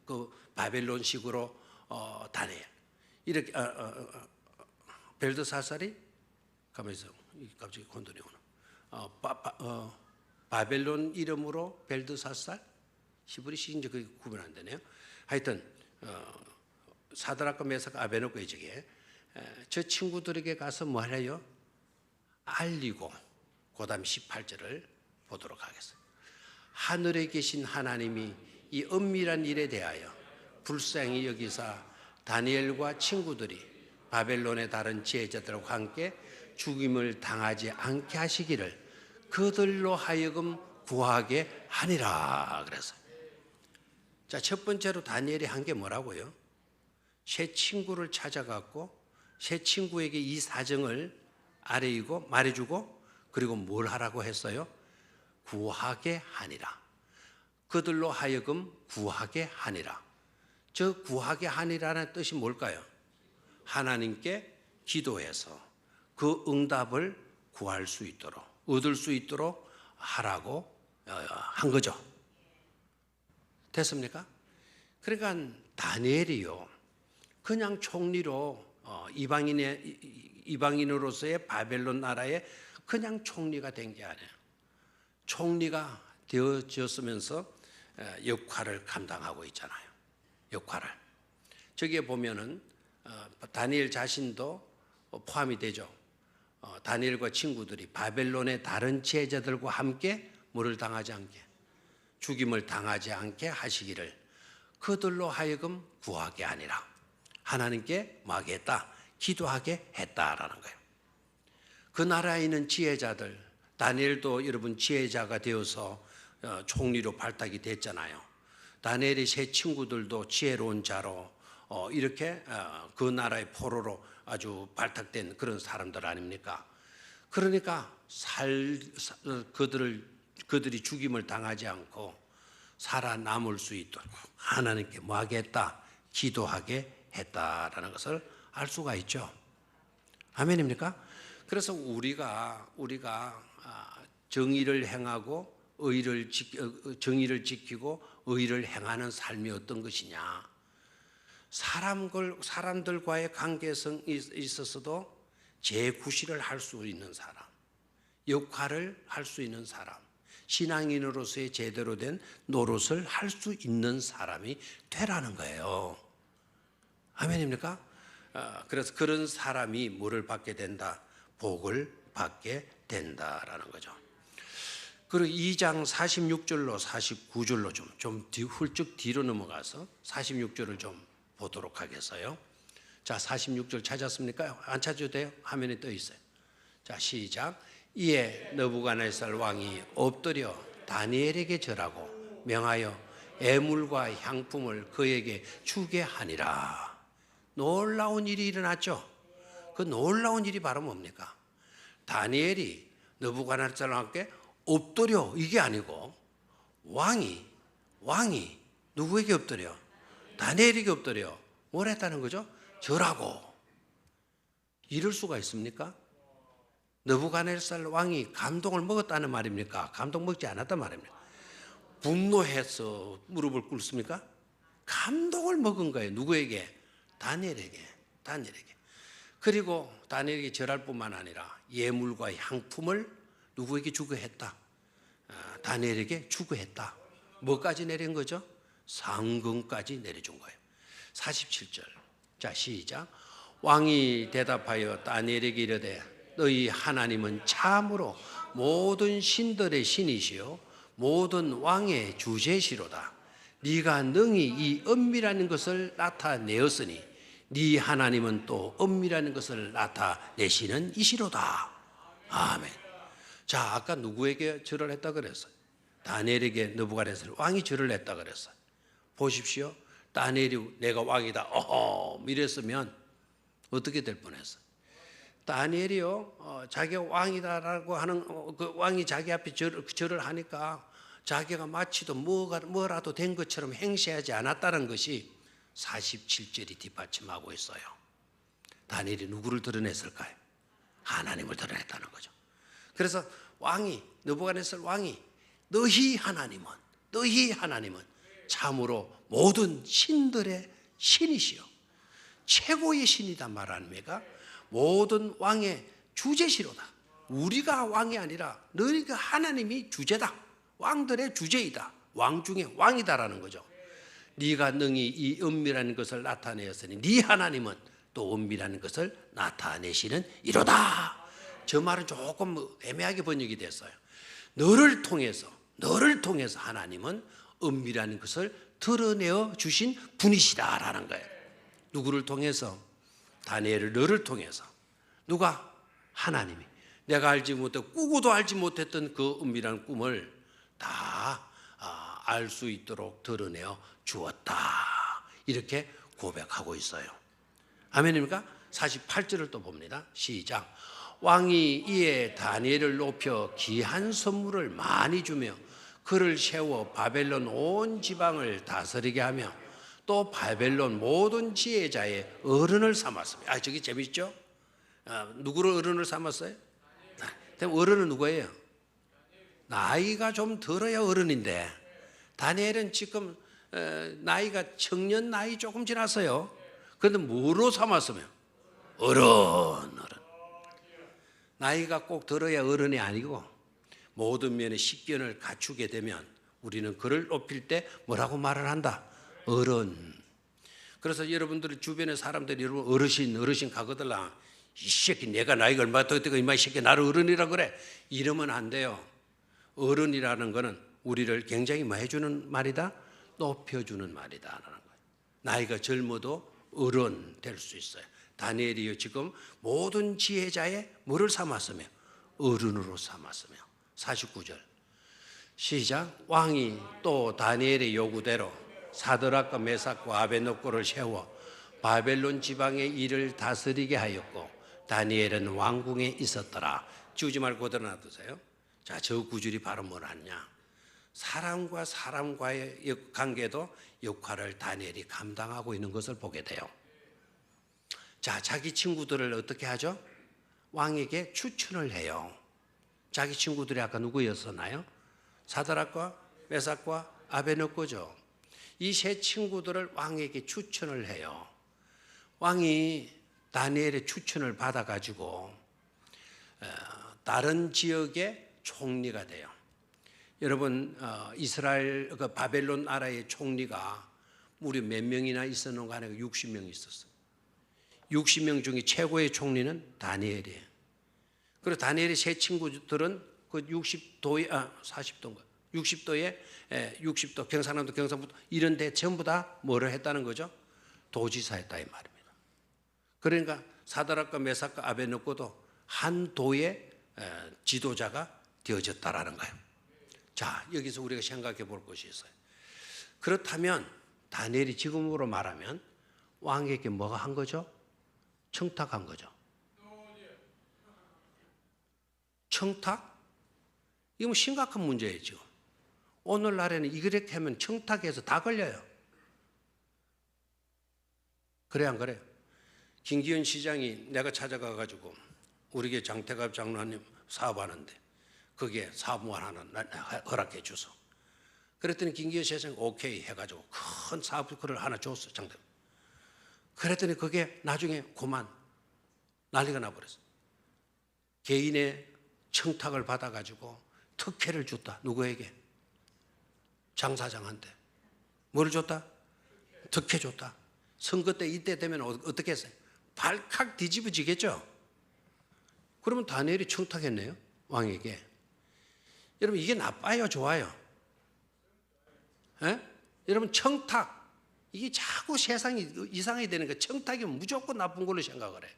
그 바벨론식으로 다니엘. 이렇게 벨드사살이 가면서 갑자기 혼돈이 오나. 바벨론 이름으로 벨드사살, 히브리식 이제 그게 구분 안 되네요. 하여튼 사드락과 메삭 아베노고의 저게 저 친구들에게 가서 뭐 하래요? 알리고, 그 다음 18절을 보도록 하겠습니다. 하늘에 계신 하나님이 이 은밀한 일에 대하여 불쌍히 여기사 다니엘과 친구들이 바벨론의 다른 지혜자들과 함께 죽임을 당하지 않게 하시기를 그들로 하여금 구하게 하니라 그랬어요. 자, 첫 번째로 다니엘이 한 게 뭐라고요? 새 친구를 찾아갔고 새 친구에게 이 사정을 알리고 말해주고, 그리고 뭘 하라고 했어요? 구하게 하니라. 그들로 하여금 구하게 하니라. 저 구하게 하니라는 뜻이 뭘까요? 하나님께 기도해서 그 응답을 구할 수 있도록, 얻을 수 있도록 하라고 한 거죠. 됐습니까? 그러니까 다니엘이요, 그냥 총리로 이방인으로서의 바벨론 나라의 그냥 총리가 된 게 아니에요. 총리가 되어졌으면서 역할을 감당하고 있잖아요. 역할을. 저기에 보면은 다니엘 자신도 포함이 되죠. 다니엘과 친구들이 바벨론의 다른 지혜자들과 함께 뭐를 당하지 않게, 죽임을 당하지 않게 하시기를 그들로 하여금 구하게 하니라. 하나님께 뭐 하게 했다? 기도하게 했다라는 거예요. 그 나라에 있는 지혜자들, 다니엘도 여러분 지혜자가 되어서 총리로 발탁이 됐잖아요. 다니엘의 세 친구들도 지혜로운 자로 이렇게 그 나라의 포로로 아주 발탁된 그런 사람들 아닙니까? 그러니까 그들이 죽임을 당하지 않고 살아남을 수 있도록 하나님께 뭐 하게 했다? 기도하게 했다라는 것을 알 수가 있죠. 아멘입니까? 그래서 우리가 정의를 행하고 정의를 지키고 의를 행하는 삶이 어떤 것이냐? 사람들과의 관계성에 있어서도 재구실을 할 수 있는 사람, 역할을 할 수 있는 사람, 신앙인으로서의 제대로 된 노릇을 할 수 있는 사람이 되라는 거예요. 아멘입니까? 그래서 그런 사람이 뭐를 받게 된다? 복을 받게 된다라는 거죠. 그리고 2장 46절로 49절로 좀 훌쩍 뒤로 넘어가서 46절을 좀 보도록 하겠어요. 자, 46절 찾았습니까? 안 찾아도 돼요? 화면에 떠 있어요. 자, 시작. 이에 느부갓네살 왕이 엎드려 다니엘에게 절하고 명하여 애물과 향품을 그에게 주게 하니라. 놀라운 일이 일어났죠. 그 놀라운 일이 바로 뭡니까? 다니엘이 느부갓네살 왕께 엎드려, 이게 아니고 왕이 누구에게 엎드려? 다니엘에게 엎드려 뭘 했다는 거죠? 절하고. 이럴 수가 있습니까? 느부갓네살 왕이 감동을 먹었다는 말입니까? 감동 먹지 않았단 말입니까? 분노해서 무릎을 꿇습니까? 감동을 먹은 거예요. 누구에게? 다니엘에게. 그리고 다니엘에게 절할 뿐만 아니라 예물과 향품을 누구에게 주고 했다? 다니엘에게 주고 했다. 뭐까지 내린 거죠? 상금까지 내려준 거예요. 47절. 자, 시작. 왕이 대답하여 다니엘에게 이르되 너희 하나님은 참으로 모든 신들의 신이시요 모든 왕의 주제시로다. 네가 능히 이 은밀한 것을 나타내었으니 네 하나님은 또 은밀한 것을 나타내시는 이시로다. 아멘. 자, 아까 누구에게 절을 했다 그랬어요? 다니엘에게 느부갓네살 왕이 절을 했다 그랬어요. 보십시오. 다니엘이 내가 왕이다 이랬으면 어떻게 될 뻔했어요? 다니엘이요, 자기가 왕이다라고 하는 그 왕이 자기 앞에 절을 하니까 자기가 마치도 뭐라도 된 것처럼 행세하지 않았다는 것이 47절이 뒷받침하고 있어요. 다니엘이 누구를 드러냈을까요? 하나님을 드러냈다는 거죠. 그래서 왕이, 느부갓네살 왕이 너희 하나님은 참으로 모든 신들의 신이시여 최고의 신이다 말합니까? 모든 왕의 주제시로다. 우리가 왕이 아니라 너희가 하나님이 주제다. 왕들의 주제이다. 왕 중에 왕이다라는 거죠. 네가 능히 이 은밀한 것을 나타내었으니 네 하나님은 또 은밀한 것을 나타내시는 이로다. 저 말은 조금 애매하게 번역이 됐어요. 너를 통해서 하나님은 은밀한 것을 드러내어 주신 분이시다라는 거예요. 누구를 통해서? 다니엘을 너를 통해서. 누가? 하나님이. 내가 알지 못했고 꾸고도 알지 못했던 그 은밀한 꿈을 다 알 수 있도록 드러내어 주었다. 이렇게 고백하고 있어요. 아멘입니까? 48절을 또 봅니다. 시작. 왕이 이에 다니엘을 높여 귀한 선물을 많이 주며 그를 세워 바벨론 온 지방을 다스리게 하며 또 바벨론 모든 지혜자의 어른을 삼았습니다. 저게 재밌죠? 누구를 어른을 삼았어요? 그럼 어른은 누구예요? 나이가 좀 들어야 어른인데 다니엘은 지금 나이가 청년 나이 조금 지났어요. 그런데 뭐로 삼았으면? 어른. 나이가 꼭 들어야 어른이 아니고 모든 면의 식견을 갖추게 되면 우리는 그를 높일 때 뭐라고 말을 한다? 어른. 그래서 여러분들이 주변의 사람들이 여러분 어르신 가거들라 이 새끼 내가 나이가 얼마 더 되고 이마 이 새끼 나를 어른이라 그래 이러면 안 돼요. 어른이라는 거는 우리를 굉장히 뭐 해주는 말이다? 높여주는 말이다라는 거예요. 나이가 젊어도 어른 될 수 있어요. 다니엘이요 지금 모든 지혜자의 뭐를 삼았으며? 어른으로 삼았으며. 49절 시작. 왕이 또 다니엘의 요구대로 사드락과 메삭과 아베노고를 세워 바벨론 지방의 일을 다스리게 하였고 다니엘은 왕궁에 있었더라. 지우지 말고 그대로 놔두세요. 자, 저 구절이 바로 뭐라냐? 사람과 사람과의 관계도 역할을 다니엘이 감당하고 있는 것을 보게 돼요. 자, 자기 친구들을 어떻게 하죠? 왕에게 추천을 해요. 자기 친구들이 아까 누구였었나요? 사드락과 메삭과 아베노고죠. 이 세 친구들을 왕에게 추천을 해요. 왕이 다니엘의 추천을 받아가지고 다른 지역의 총리가 돼요. 여러분 이스라엘 바벨론 나라의 총리가 무려 몇 명이나 있었는가 하니까 60명 있었어요. 60명 중에 최고의 총리는 다니엘이에요. 그리고 다니엘의 세 친구들은 그 60도에 40도인가 60도 경상남도 경상북도 이런 데 전부 다 뭐를 했다는 거죠? 도지사였다 이 말입니다. 그러니까 사드락과 메삭과 아베노고도 한 도의 지도자가 되어졌다라는 거예요. 자, 여기서 우리가 생각해 볼 것이 있어요. 그렇다면 다니엘이 지금으로 말하면 왕에게 뭐가 한 거죠? 청탁한 거죠. 청탁? 이거 뭐 심각한 문제예요 지금. 오늘날에는 이렇게 하면 청탁해서 다 걸려요. 그래 안 그래요? 김기현 시장이 내가 찾아가가지고 우리 교회 장태갑 장로님 사업하는데 거기에 사무원 하나 허락해 주소. 그랬더니 김기현 시장이 오케이 해가지고 큰 사업을 하나 줬어. 장태갑. 그랬더니 그게 나중에 그만 난리가 나버렸어. 개인의 청탁을 받아가지고 특혜를 줬다. 누구에게? 장사장한테. 뭐를 줬다? 특혜 줬다. 선거 때 이때 되면 어떻게 했어요? 발칵 뒤집어지겠죠. 그러면 다니엘이 청탁했네요. 왕에게. 여러분 이게 나빠요? 좋아요? 에? 여러분 청탁 이게 자꾸 세상이 이상하게 되는 거예요. 청탁이면 무조건 나쁜 걸로 생각을 해.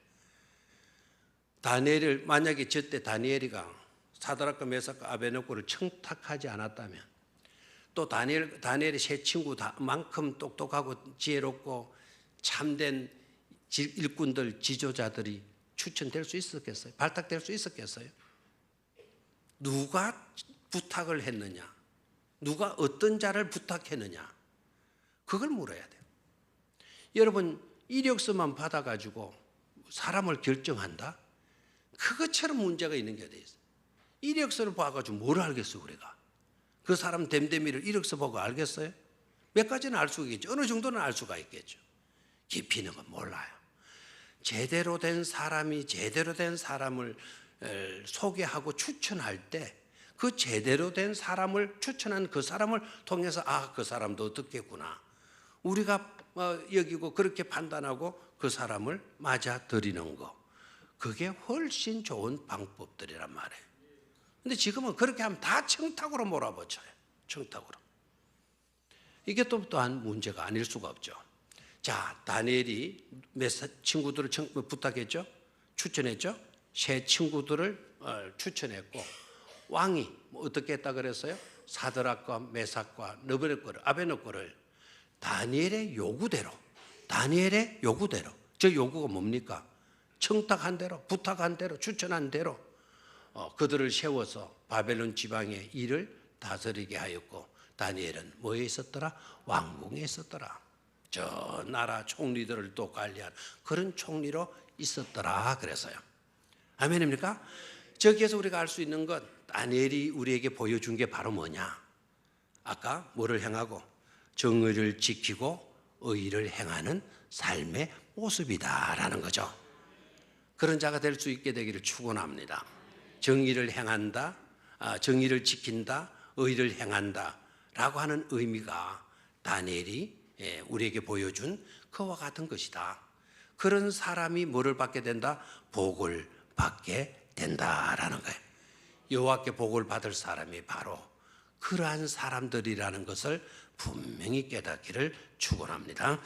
다니엘을 만약에 저때 다니엘이가 사드락과 메삭과 아베노고를 청탁하지 않았다면 또 다니엘의 세 친구만큼 똑똑하고 지혜롭고 참된 일꾼들 지도자들이 추천될 수 있었겠어요? 발탁될 수 있었겠어요? 누가 부탁을 했느냐? 누가 어떤 자를 부탁했느냐? 그걸 물어야 돼요. 여러분, 이력서만 받아가지고 사람을 결정한다? 그것처럼 문제가 있는 게 어디 있어요? 이력서를 봐가지고 뭘 알겠어, 우리가? 그 사람 됨됨이를 이력서 보고 알겠어요? 몇 가지는 알 수가 있겠죠. 어느 정도는 알 수가 있겠죠. 깊이 있는 건 몰라요. 제대로 된 사람이 제대로 된 사람을 소개하고 추천할 때 그 제대로 된 사람을 추천한 그 사람을 통해서 그 사람도 듣겠구나. 우리가 여기고 그렇게 판단하고 그 사람을 맞아들이는 거. 그게 훨씬 좋은 방법들이란 말이에요. 근데 지금은 그렇게 하면 다 청탁으로 몰아붙여요. 청탁으로. 이게 또한 문제가 아닐 수가 없죠. 자, 다니엘이 몇 친구들을 부탁했죠? 추천했죠? 세 친구들을 추천했고, 왕이 어떻게 했다 그랬어요? 사드락과 메삭과 아베느고를 다니엘의 요구대로, 저 요구가 뭡니까? 청탁한 대로, 부탁한 대로, 추천한 대로 그들을 세워서 바벨론 지방의 일을 다스리게 하였고, 다니엘은 뭐에 있었더라? 왕궁에 있었더라. 저 나라 총리들을 또 관리한 그런 총리로 있었더라 그래서요. 아멘입니까? 저기에서 우리가 알 수 있는 것, 다니엘이 우리에게 보여준 게 바로 뭐냐? 아까 뭐를 행하고? 정의를 지키고 의를 행하는 삶의 모습이다라는 거죠. 그런 자가 될 수 있게 되기를 축원합니다. 정의를 행한다, 정의를 지킨다, 의를 행한다 라고 하는 의미가 다니엘이 우리에게 보여준 그와 같은 것이다. 그런 사람이 뭐를 받게 된다? 복을 받게 된다라는 거예요. 여호와께 복을 받을 사람이 바로 그러한 사람들이라는 것을 분명히 깨닫기를 축원합니다.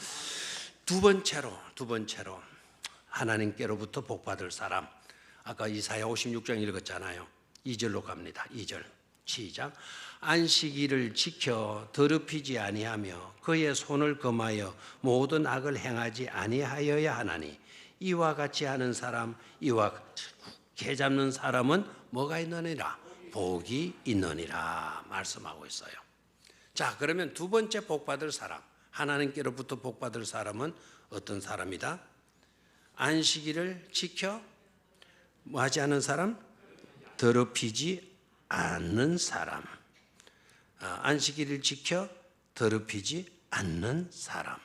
두 번째로 하나님께로부터 복 받을 사람. 아까 이사야 56장 읽었잖아요. 2절로 갑니다. 2절 시작. 안식일을 지켜 더럽히지 아니하며 그의 손을 금하여 모든 악을 행하지 아니하여야 하나니 이와 같이 하는 사람, 이와 개 잡는 사람은 뭐가 있느니라? 복이 있느니라 말씀하고 있어요. 자, 그러면 두 번째 복 받을 사람, 하나님께로부터 복 받을 사람은 어떤 사람이다? 안식일을 지켜 뭐 하지 않은 사람? 더럽히지 않는 사람. 안식일을 지켜 더럽히지 않는 사람.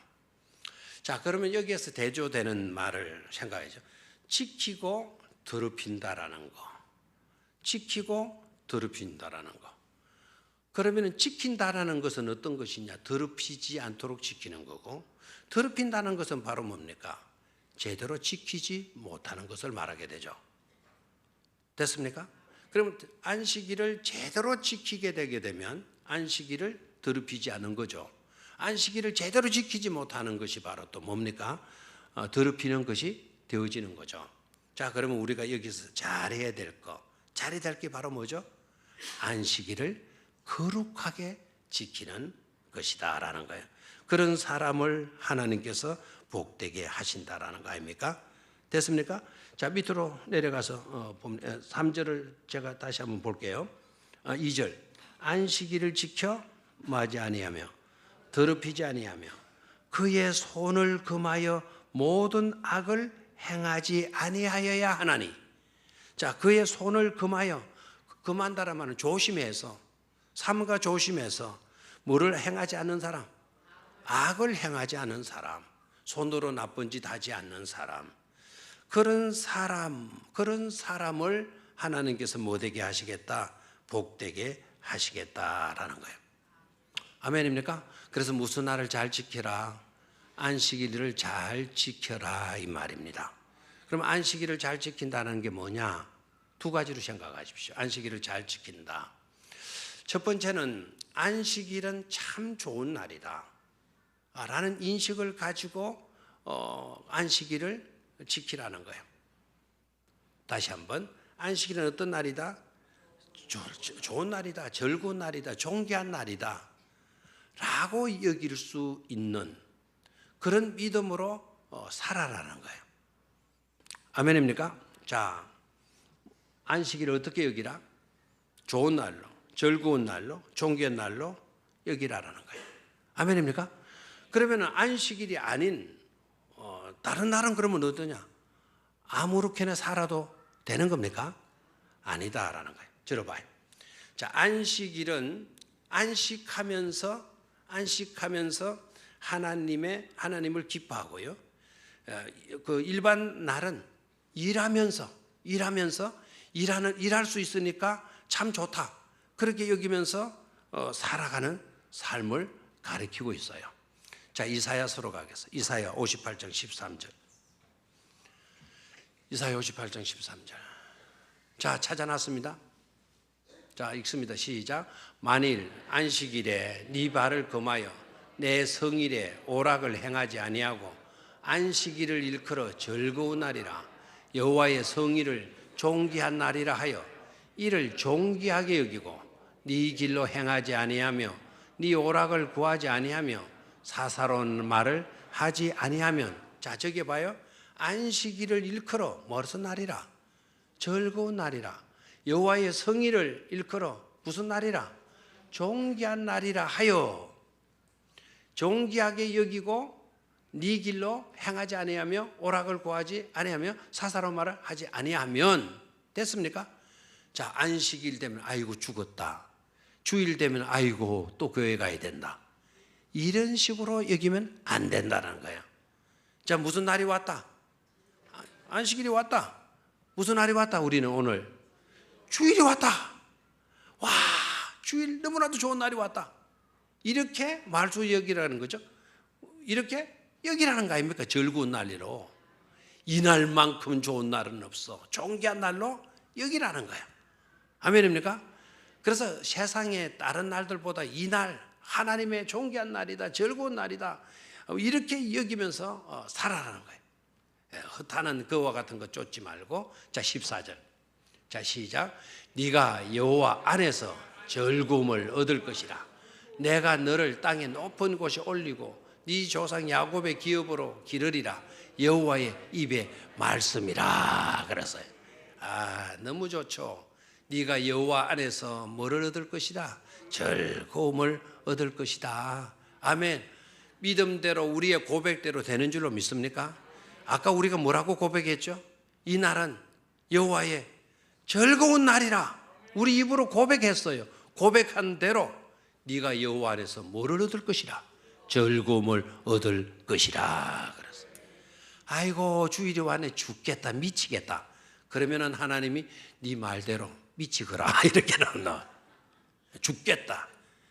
자, 그러면 여기에서 대조되는 말을 생각하죠. 지키고 더럽힌다라는 거. 지키고 더럽힌다라는 거. 그러면 지킨다라는 것은 어떤 것이냐? 더럽히지 않도록 지키는 거고, 더럽힌다는 것은 바로 뭡니까? 제대로 지키지 못하는 것을 말하게 되죠. 됐습니까? 그러면 안식일을 제대로 지키게 되게 되면 안식일을 더럽히지 않은 거죠. 안식일을 제대로 지키지 못하는 것이 바로 또 뭡니까? 더럽히는 것이 되어지는 거죠. 자, 그러면 우리가 여기서 잘해야 될 거, 잘해야 될 게 바로 뭐죠? 안식일을 거룩하게 지키는 것이다라는 거예요. 그런 사람을 하나님께서 복되게 하신다라는 거 아닙니까? 됐습니까? 자, 밑으로 내려가서 3절을 제가 다시 한번 볼게요. 2절. 안식일을 지켜 뭐하지 아니하며 더럽히지 아니하며 그의 손을 금하여 모든 악을 행하지 아니하여야 하나니. 자, 그의 손을 금한다라는 말은 조심해서, 삼가 조심해서 뭐를 행하지 않는 사람? 악을 행하지 않는 사람, 손으로 나쁜 짓 하지 않는 사람. 그런 사람을 하나님께서 못되게 하시겠다, 복되게 하시겠다라는 거예요. 아멘입니까? 그래서 무슨 날을 잘 지켜라? 안식일을 잘 지켜라 이 말입니다. 그럼 안식일을 잘 지킨다는 게 뭐냐? 두 가지로 생각하십시오. 안식일을 잘 지킨다. 첫 번째는 안식일은 참 좋은 날이다 라는 인식을 가지고 안식일을 지키라는 거예요. 다시 한번, 안식일은 어떤 날이다? 좋은 날이다, 즐거운 날이다, 존귀한 날이다 라고 여길 수 있는 그런 믿음으로 살아라는 거예요. 아멘입니까? 자, 안식일을 어떻게 여기라? 좋은 날로, 즐거운 날로, 존귀한 날로 여기라라는 거예요. 아멘입니까? 그러면 안식일이 아닌 다른 날은 그러면 어떠냐? 아무렇게나 살아도 되는 겁니까? 아니다라는 거예요. 들어봐요. 자, 안식일은 안식하면서 하나님을 기뻐하고요. 그 일반 날은 일할 수 있으니까 참 좋다. 그렇게 여기면서 살아가는 삶을 가리키고 있어요. 자, 이사야서로 가겠습니다. 이사야 58장 13절. 이사야 58장 13절. 자, 찾아놨습니다. 자, 읽습니다. 시작. 만일 안식일에 네 발을 금하여 내 성일에 오락을 행하지 아니하고 안식일을 일컬어 즐거운 날이라 여호와의 성일을 존귀한 날이라 하여 이를 존귀하게 여기고 네 길로 행하지 아니하며 네 오락을 구하지 아니하며 사사로운 말을 하지 아니하면, 자, 저기 봐요. 안식일을 일컬어 무슨 날이라? 즐거운 날이라. 여호와의 성일을 일컬어 무슨 날이라? 존귀한 날이라 하여 존귀하게 여기고 네 길로 행하지 아니하며 오락을 구하지 아니하며 사사로운 말을 하지 아니하면, 됐습니까? 자, 안식일 되면 아이고 죽었다. 주일 되면 아이고 또 교회 가야 된다. 이런 식으로 여기면 안 된다는 거예요. 자, 무슨 날이 왔다? 안식일이 왔다. 무슨 날이 왔다? 우리는 오늘 주일이 왔다. 와, 주일 너무나도 좋은 날이 왔다. 이렇게 말수 여기라는 거죠. 이렇게 여기라는 거 아닙니까? 즐거운 날로. 이날만큼 좋은 날은 없어. 존귀한 날로 여기라는 거야. 아멘입니까? 그래서 세상의 다른 날들보다 이 날 하나님의 존귀한 날이다, 즐거운 날이다, 이렇게 여기면서 살아라는 거예요. 헛하는 그와 같은 거 쫓지 말고. 자, 14절. 자, 시작. 네가 여호와 안에서 즐거움을 얻을 것이라. 내가 너를 땅의 높은 곳에 올리고 네 조상 야곱의 기업으로 기르리라. 여호와의 입의 말씀이라 그랬어요. 너무 좋죠. 네가 여호와 안에서 뭐를 얻을 것이다? 즐거움을 얻을 것이다. 아멘. 믿음대로 우리의 고백대로 되는 줄로 믿습니까? 아까 우리가 뭐라고 고백했죠? 이 날은 여호와의 즐거운 날이라 우리 입으로 고백했어요. 고백한 대로 네가 여호와 안에서 뭐를 얻을 것이라? 즐거움을 얻을 것이라 그랬어요. 아이고 주일이 왔네, 죽겠다, 미치겠다. 그러면은 하나님이 네 말대로 미치거라 이렇게는 너 죽겠다,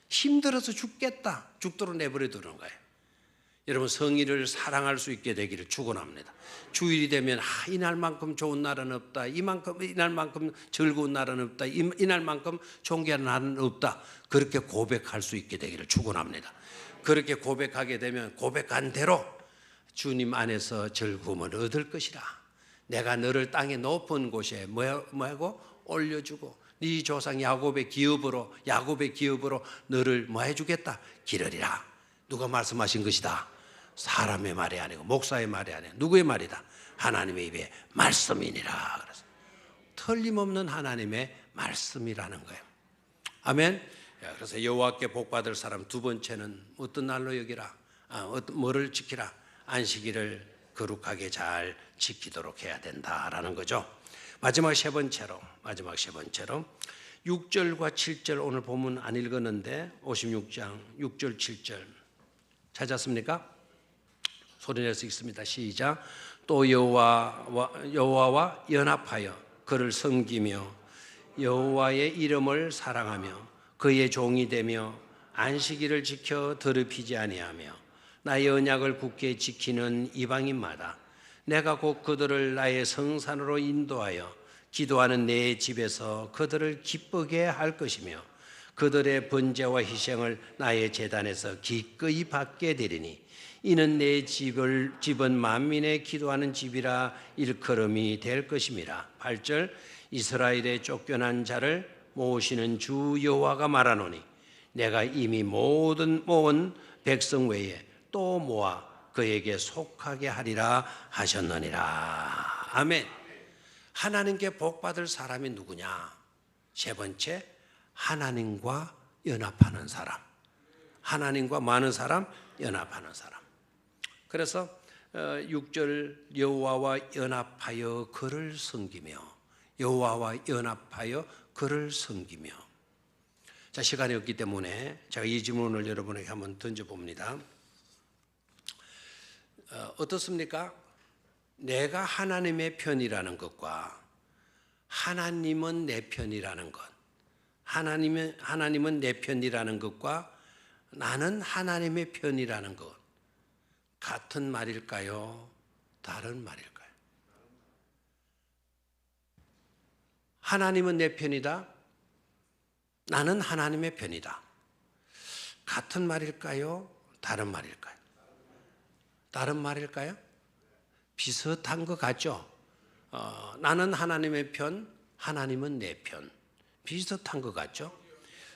힘들어서 죽겠다, 죽도록 내버려 두는 거예요. 여러분, 성일을 사랑할 수 있게 되기를 축원합니다. 주일이 되면 이날만큼 좋은 날은 없다, 이날만큼 즐거운 날은 없다, 이날만큼 존귀한 날은 없다, 그렇게 고백할 수 있게 되기를 축원합니다. 그렇게 고백하게 되면 고백한 대로 주님 안에서 즐거움을 얻을 것이라. 내가 너를 땅의 높은 곳에 뭐하고 올려주고 네 조상 야곱의 기업으로 너를 뭐 해주겠다? 기르리라. 누가 말씀하신 것이다? 사람의 말이 아니고 목사의 말이 아니고 누구의 말이다? 하나님의 입의 말씀이니라. 그래서 틀림없는 하나님의 말씀이라는 거예요. 아멘. 그래서 여호와께 복받을 사람 두 번째는 어떤 날로 여기라? 뭐를 지키라? 안식일을 거룩하게 잘 지키도록 해야 된다라는 거죠. 마지막 세 번째로 6절과 7절 오늘 본문 안 읽었는데 56장 6절 7절 찾았습니까? 소리내서 읽습니다. 시작. 또 여호와와 연합하여 그를 섬기며 여호와의 이름을 사랑하며 그의 종이 되며 안식일을 지켜 더럽히지 아니하며 나의 언약을 굳게 지키는 이방인마다 내가 곧 그들을 나의 성산으로 인도하여 기도하는 내 집에서 그들을 기쁘게 할 것이며 그들의 번제와 희생을 나의 제단에서 기꺼이 받게 되리니 이는 내 집은 만민의 기도하는 집이라 일컬음이 될 것임이라. 8절. 이스라엘의 쫓겨난 자를 모으시는 주 여호와가 말하노니 내가 이미 모은 백성 외에 또 모아 그에게 속하게 하리라 하셨느니라. 아멘. 하나님께 복 받을 사람이 누구냐? 세 번째, 하나님과 연합하는 사람. 하나님과 많은 사람, 연합하는 사람. 그래서 6절 여호와와 연합하여 그를 섬기며, 여호와와 연합하여 그를 섬기며. 자, 시간이 없기 때문에 제가 이 질문을 여러분에게 한번 던져봅니다. 어떻습니까? 내가 하나님의 편이라는 것과 하나님은 내 편이라는 것, 하나님은 내 편이라는 것과 나는 하나님의 편이라는 것, 같은 말일까요? 다른 말일까요? 하나님은 내 편이다. 나는 하나님의 편이다. 같은 말일까요? 다른 말일까요? 다른 말일까요? 비슷한 것 같죠? 나는 하나님의 편, 하나님은 내 편. 비슷한 것 같죠?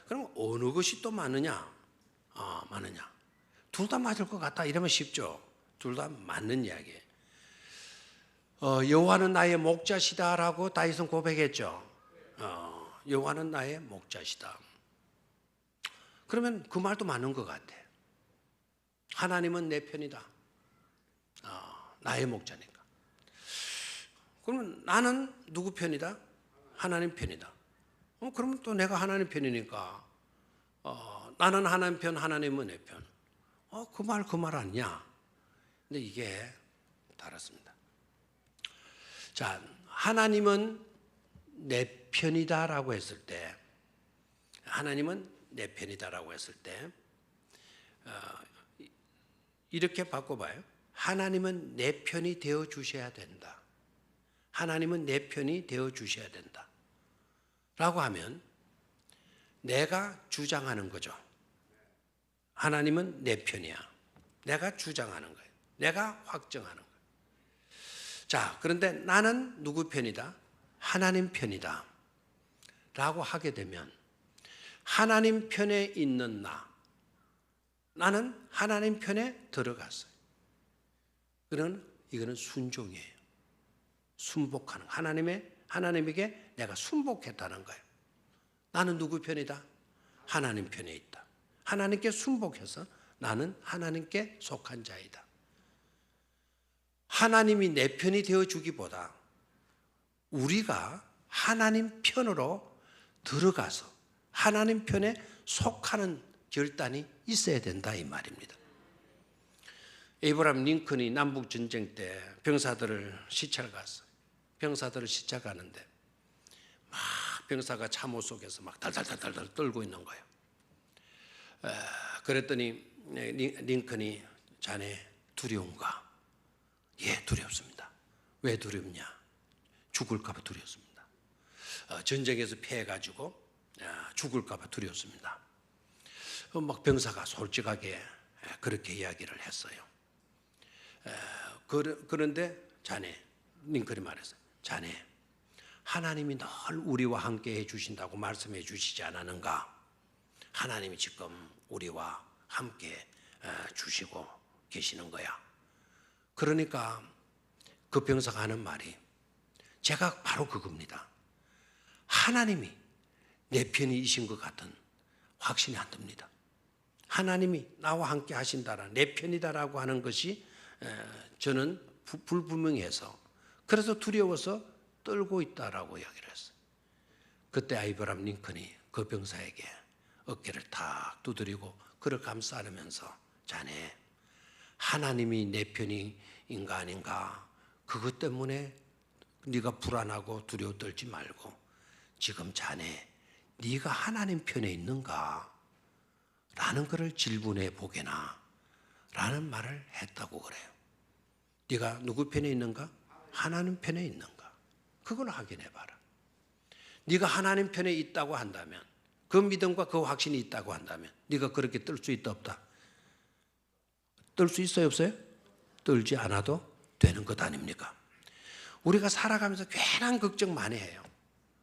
그럼 어느 것이 또 많으냐? 많으냐? 둘 다 맞을 것 같다 이러면 쉽죠. 둘 다 맞는 이야기예요. 여호와는 나의 목자시다라고 다윗은 고백했죠. 여호와는 나의 목자시다. 그러면 그 말도 맞는 것 같아. 하나님은 내 편이다. 나의 목자니까. 그러면 나는 누구 편이다? 하나님 편이다. 그러면 또 내가 하나님 편이니까 나는 하나님 편, 하나님은 내 편. 그 말 아니냐? 근데 이게 다릅니다. 자, 하나님은 내 편이다라고 했을 때, 하나님은 내 편이다라고 했을 때, 이렇게 바꿔봐요. 하나님은 내 편이 되어 주셔야 된다. 하나님은 내 편이 되어 주셔야 된다. 라고 하면 내가 주장하는 거죠. 하나님은 내 편이야. 내가 주장하는 거예요. 내가 확정하는 거예요. 자, 그런데 나는 누구 편이다? 하나님 편이다. 라고 하게 되면 하나님 편에 있는 나는 하나님 편에 들어갔어요. 이거는 순종이에요. 순복하는 하나님에게 내가 순복했다는 거예요. 나는 누구 편이다? 하나님 편에 있다. 하나님께 순복해서 나는 하나님께 속한 자이다. 하나님이 내 편이 되어주기보다 우리가 하나님 편으로 들어가서 하나님 편에 속하는 결단이 있어야 된다 이 말입니다. 에이브라함 링컨이 남북전쟁 때 병사들을 시찰 갔어요. 병사들을 시찰 가는데 막 병사가 참호 속에서 막 달달달달 떨고 있는 거예요. 그랬더니 링컨이 자네 두려운가? 예, 두렵습니다. 왜 두렵냐? 죽을까 봐 두렵습니다. 전쟁에서 피해가지고 죽을까 봐 두렵습니다. 막 병사가 솔직하게 그렇게 이야기를 했어요. 그런데 자네, 링컨이 말했어요. 자네, 하나님이 늘 우리와 함께 해주신다고 말씀해 주시지 않았는가? 하나님이 지금 우리와 함께 주시고 계시는 거야. 그러니까 그 병사가 하는 말이 제가 바로 그겁니다. 하나님이 내 편이신 것 같은 확신이 안 듭니다. 하나님이 나와 함께 하신다라, 내 편이다라고 하는 것이 저는 불분명해서 그래서 두려워서 떨고 있다라고 이야기를 했어요. 그때 아이브람 링컨이 그 병사에게 어깨를 탁 두드리고 그를 감싸면서 자네, 하나님이 내 편인가 아닌가 그것 때문에 네가 불안하고 두려워 떨지 말고 지금 자네, 네가 하나님 편에 있는가? 라는 것을 질문해 보게나 라는 말을 했다고 그래요. 네가 누구 편에 있는가? 하나님 편에 있는가? 그걸 확인해 봐라. 네가 하나님 편에 있다고 한다면 그 믿음과 그 확신이 있다고 한다면 네가 그렇게 떨 수 있다 없다? 떨 수 있어요 없어요? 떨지 않아도 되는 것 아닙니까? 우리가 살아가면서 괜한 걱정 많이 해요.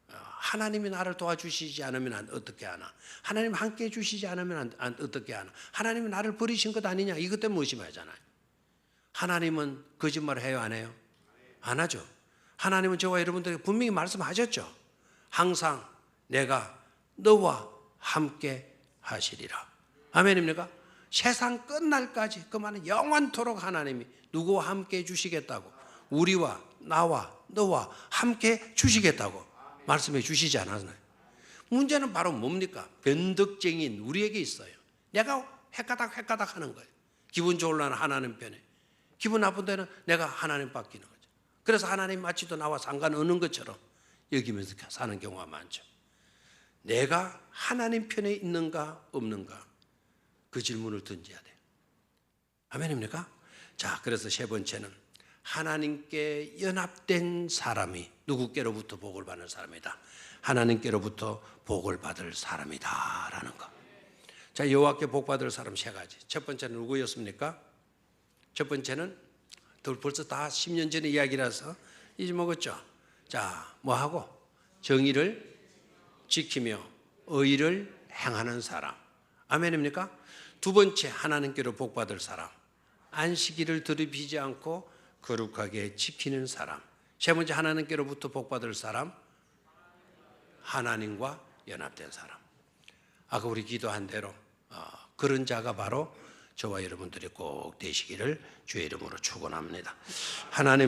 하나님이 나를 도와주시지 않으면 어떻게 하나? 하나님 함께 해주시지 않으면 어떻게 하나? 하나님이 나를 버리신 것 아니냐? 이것 때문에 의심하잖아요. 하나님은 거짓말을 해요 안 해요? 안 하죠. 하나님은 저와 여러분들에게 분명히 말씀하셨죠. 항상 내가 너와 함께 하시리라. 아멘입니까? 세상 끝날까지 그만은 영원토록 하나님이 누구와 함께 주시겠다고, 우리와 나와 너와 함께 주시겠다고 말씀해 주시지 않았나요? 문제는 바로 뭡니까? 변덕쟁이인 우리에게 있어요. 내가 헷가닥 하는 거예요. 기분 좋을 때는 하나님 편에, 기분 나쁜 때는 내가 하나님 바뀌는 거죠. 그래서 하나님 마치도 나와 상관없는 것처럼 여기면서 사는 경우가 많죠. 내가 하나님 편에 있는가 없는가, 그 질문을 던져야 돼요. 아멘입니까? 자, 그래서 세 번째는 하나님께 연합된 사람이 누구께로부터 복을 받는 사람이다. 하나님께로부터 복을 받을 사람이다 라는 거. 자, 여호와께 복 받을 사람 세 가지. 첫 번째는 누구였습니까? 첫 번째는 벌써 다 10년 전의 이야기라서 잊어먹었죠. 자, 뭐하고? 정의를 지키며 의를 행하는 사람. 아멘입니까? 두 번째, 하나님께로 복 받을 사람. 안식일을 더럽히지 않고 거룩하게 지키는 사람. 세 번째, 하나님께로부터 복 받을 사람. 하나님과 연합된 사람. 아까 우리 기도한 대로 그런 자가 바로 저와 여러분들이 꼭 되시기를 주의 이름으로 축원합니다. 하나님